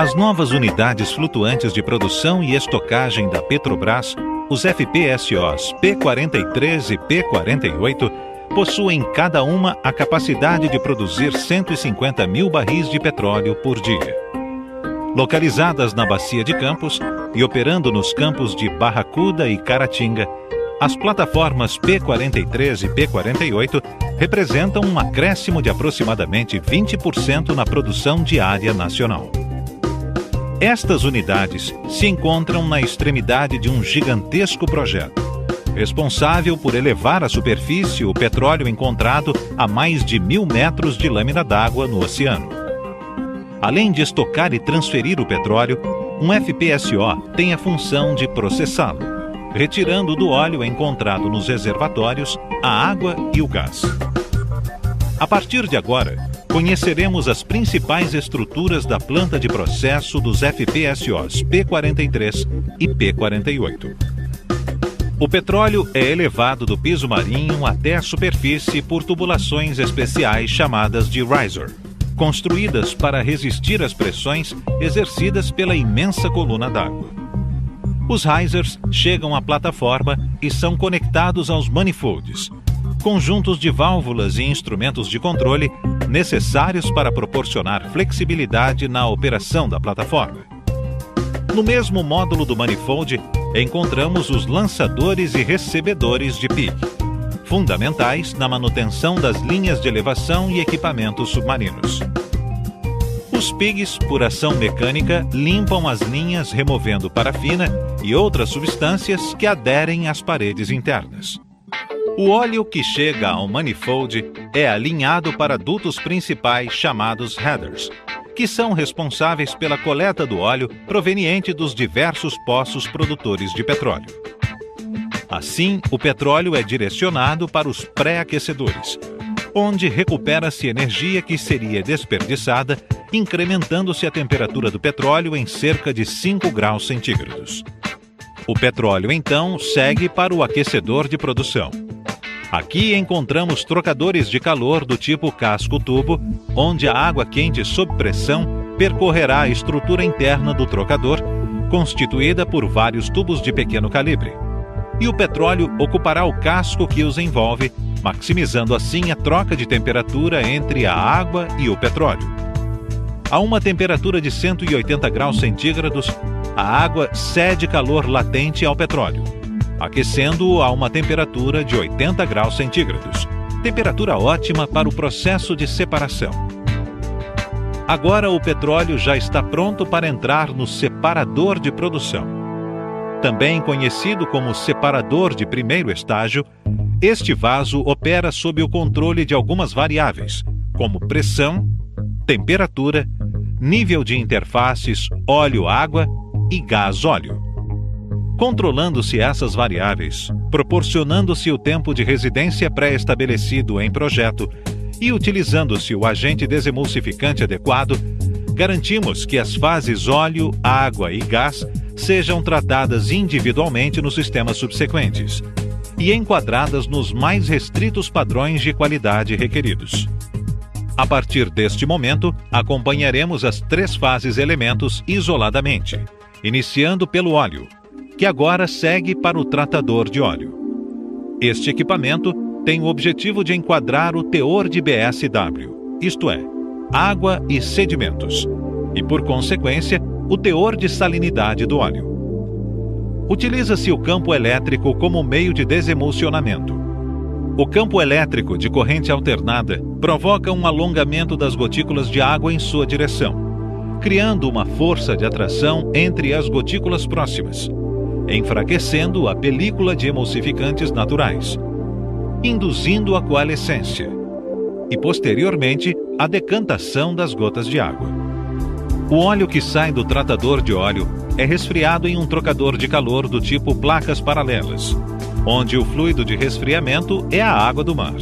As novas unidades flutuantes de produção e estocagem da Petrobras, os FPSOs P-43 e P-48, possuem cada uma a capacidade de produzir 150 mil barris de petróleo por dia. Localizadas na Bacia de Campos e operando nos campos de Barracuda e Caratinga, as plataformas P-43 e P-48 representam um acréscimo de aproximadamente 20% na produção diária nacional. Estas unidades se encontram na extremidade de um gigantesco projeto, responsável por elevar à superfície o petróleo encontrado a mais de 1.000 metros de lâmina d'água no oceano. Além de estocar e transferir o petróleo, um FPSO tem a função de processá-lo, retirando do óleo encontrado nos reservatórios a água e o gás. A partir de agora, conheceremos as principais estruturas da planta de processo dos FPSOs P-43 e P-48. O petróleo é elevado do piso marinho até a superfície por tubulações especiais chamadas de riser, construídas para resistir às pressões exercidas pela imensa coluna d'água. Os risers chegam à plataforma e são conectados aos manifolds, conjuntos de válvulas e instrumentos de controle necessários para proporcionar flexibilidade na operação da plataforma. No mesmo módulo do manifold, encontramos os lançadores e recebedores de PIG, fundamentais na manutenção das linhas de elevação e equipamentos submarinos. Os PIGs, por ação mecânica, limpam as linhas removendo parafina e outras substâncias que aderem às paredes internas. O óleo que chega ao manifold é alinhado para dutos principais chamados headers, que são responsáveis pela coleta do óleo proveniente dos diversos poços produtores de petróleo. Assim, o petróleo é direcionado para os pré-aquecedores, onde recupera-se energia que seria desperdiçada, incrementando-se a temperatura do petróleo em cerca de 5 graus centígrados. O petróleo, então, segue para o aquecedor de produção. Aqui encontramos trocadores de calor do tipo casco-tubo, onde a água quente sob pressão percorrerá a estrutura interna do trocador, constituída por vários tubos de pequeno calibre. E o petróleo ocupará o casco que os envolve, maximizando assim a troca de temperatura entre a água e o petróleo. A uma temperatura de 180 graus centígrados, a água cede calor latente ao petróleo, aquecendo-o a uma temperatura de 80 graus centígrados, temperatura ótima para o processo de separação. Agora o petróleo já está pronto para entrar no separador de produção. Também conhecido como separador de primeiro estágio, este vaso opera sob o controle de algumas variáveis, como pressão, temperatura, nível de interfaces óleo-água e gás-óleo. Controlando-se essas variáveis, proporcionando-se o tempo de residência pré-estabelecido em projeto e utilizando-se o agente desemulsificante adequado, garantimos que as fases óleo, água e gás sejam tratadas individualmente nos sistemas subsequentes e enquadradas nos mais restritos padrões de qualidade requeridos. A partir deste momento, acompanharemos as 3 fases elementos isoladamente, iniciando pelo óleo, que agora segue para o tratador de óleo. Este equipamento tem o objetivo de enquadrar o teor de BSW, isto é, água e sedimentos, e por consequência, o teor de salinidade do óleo. Utiliza-se o campo elétrico como meio de desemulsionamento. O campo elétrico de corrente alternada provoca um alongamento das gotículas de água em sua direção, criando uma força de atração entre as gotículas próximas, enfraquecendo a película de emulsificantes naturais, induzindo a coalescência e, posteriormente, a decantação das gotas de água. O óleo que sai do tratador de óleo é resfriado em um trocador de calor do tipo placas paralelas, onde o fluido de resfriamento é a água do mar.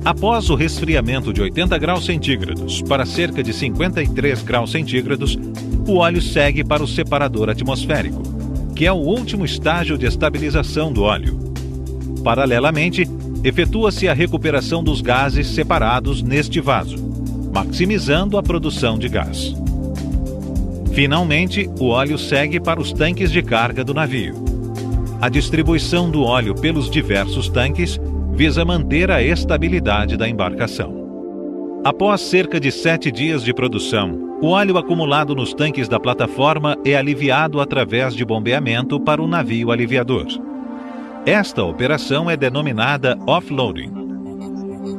Após o resfriamento de 80 graus centígrados para cerca de 53 graus centígrados, o óleo segue para o separador atmosférico, que é o último estágio de estabilização do óleo. Paralelamente, efetua-se a recuperação dos gases separados neste vaso, maximizando a produção de gás. Finalmente, o óleo segue para os tanques de carga do navio. A distribuição do óleo pelos diversos tanques visa manter a estabilidade da embarcação. Após cerca de 7 dias de produção, o óleo acumulado nos tanques da plataforma é aliviado através de bombeamento para o navio aliviador. Esta operação é denominada offloading.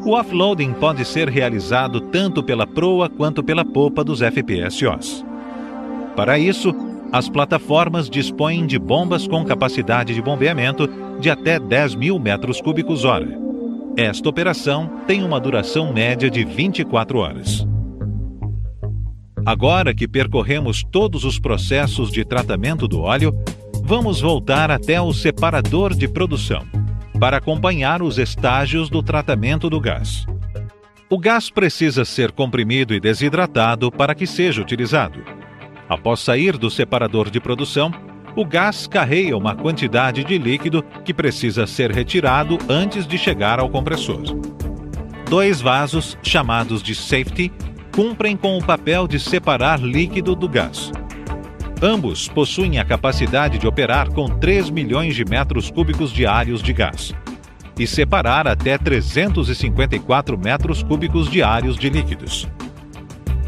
O offloading pode ser realizado tanto pela proa quanto pela popa dos FPSOs. Para isso, as plataformas dispõem de bombas com capacidade de bombeamento de até 10.000 metros cúbicos hora. Esta operação tem uma duração média de 24 horas. Agora que percorremos todos os processos de tratamento do óleo, vamos voltar até o separador de produção, para acompanhar os estágios do tratamento do gás. O gás precisa ser comprimido e desidratado para que seja utilizado. Após sair do separador de produção, o gás carrega uma quantidade de líquido que precisa ser retirado antes de chegar ao compressor. 2 vasos, chamados de safety, cumprem com o papel de separar líquido do gás. Ambos possuem a capacidade de operar com 3 milhões de metros cúbicos diários de gás e separar até 354 metros cúbicos diários de líquidos.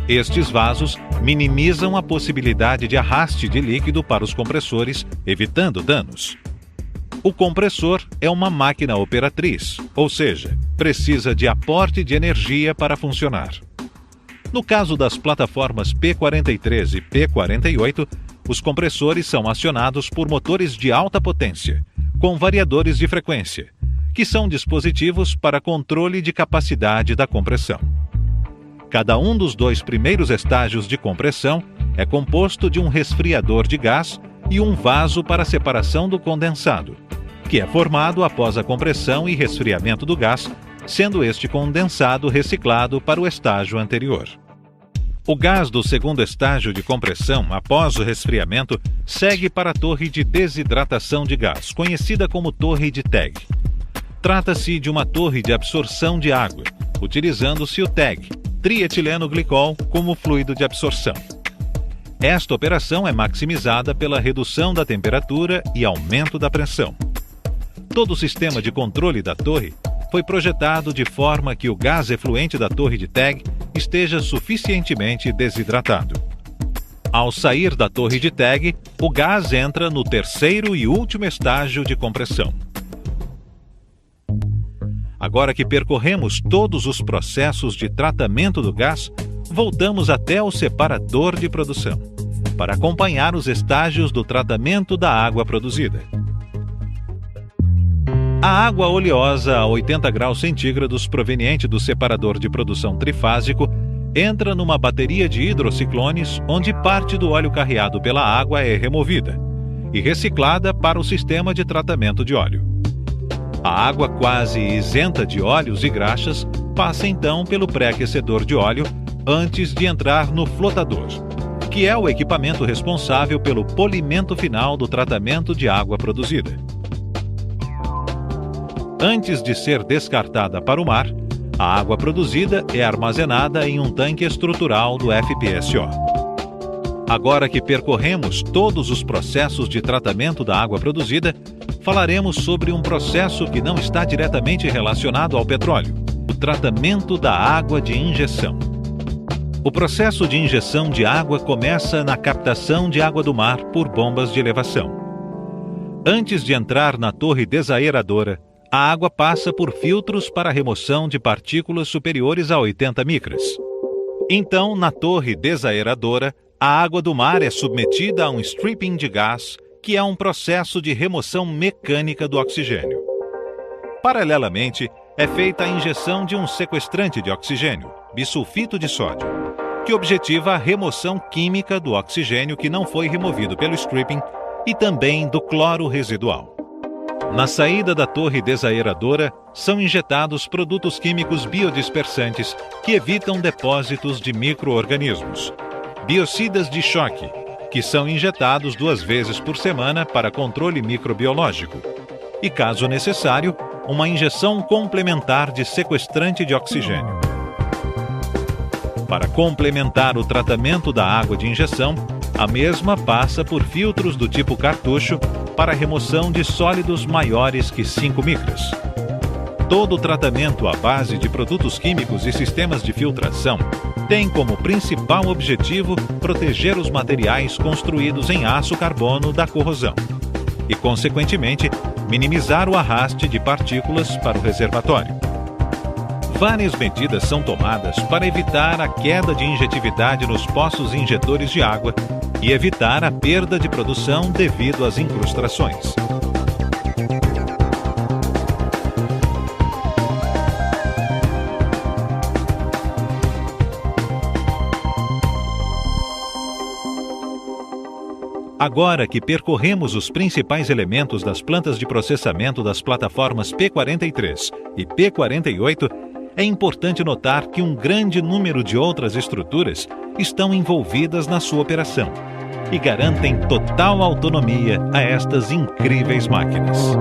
Estes vasos minimizam a possibilidade de arraste de líquido para os compressores, evitando danos. O compressor é uma máquina operatriz, ou seja, precisa de aporte de energia para funcionar. No caso das plataformas P-43 e P-48, os compressores são acionados por motores de alta potência, com variadores de frequência, que são dispositivos para controle de capacidade da compressão. Cada um dos 2 primeiros estágios de compressão é composto de um resfriador de gás e um vaso para separação do condensado, que é formado após a compressão e resfriamento do gás, sendo este condensado reciclado para o estágio anterior. O gás do segundo estágio de compressão, após o resfriamento, segue para a torre de desidratação de gás, conhecida como torre de TEG. Trata-se de uma torre de absorção de água, utilizando-se o TEG, trietileno glicol, como fluido de absorção. Esta operação é maximizada pela redução da temperatura e aumento da pressão. Todo o sistema de controle da torre foi projetado de forma que o gás efluente da torre de TEG esteja suficientemente desidratado. Ao sair da torre de TEG, o gás entra no terceiro e último estágio de compressão. Agora que percorremos todos os processos de tratamento do gás, voltamos até o separador de produção, para acompanhar os estágios do tratamento da água produzida. A água oleosa a 80 graus centígrados proveniente do separador de produção trifásico entra numa bateria de hidrociclones, onde parte do óleo carreado pela água é removida e reciclada para o sistema de tratamento de óleo. A água quase isenta de óleos e graxas passa então pelo pré-aquecedor de óleo antes de entrar no flotador, que é o equipamento responsável pelo polimento final do tratamento de água produzida. Antes de ser descartada para o mar, a água produzida é armazenada em um tanque estrutural do FPSO. Agora que percorremos todos os processos de tratamento da água produzida, falaremos sobre um processo que não está diretamente relacionado ao petróleo: o tratamento da água de injeção. O processo de injeção de água começa na captação de água do mar por bombas de elevação. Antes de entrar na torre desaeradora, a água passa por filtros para remoção de partículas superiores a 80 micras. Então, na torre desaeradora, a água do mar é submetida a um stripping de gás, que é um processo de remoção mecânica do oxigênio. Paralelamente, é feita a injeção de um sequestrante de oxigênio, bisulfito de sódio, que objetiva a remoção química do oxigênio que não foi removido pelo stripping e também do cloro residual. Na saída da torre desaeradora, são injetados produtos químicos biodispersantes que evitam depósitos de micro-organismos, biocidas de choque, que são injetados 2 vezes por semana para controle microbiológico, e, caso necessário, uma injeção complementar de sequestrante de oxigênio. Para complementar o tratamento da água de injeção, A mesma passa por filtros do tipo cartucho para remoção de sólidos maiores que 5 micras. Todo o tratamento à base de produtos químicos e sistemas de filtração tem como principal objetivo proteger os materiais construídos em aço carbono da corrosão e, consequentemente, minimizar o arraste de partículas para o reservatório. Várias medidas são tomadas para evitar a queda de injetividade nos poços injetores de água e evitar a perda de produção devido às incrustações. Agora que percorremos os principais elementos das plantas de processamento das plataformas P43 e P48, é importante notar que um grande número de outras estruturas estão envolvidas na sua operação e garantem total autonomia a estas incríveis máquinas.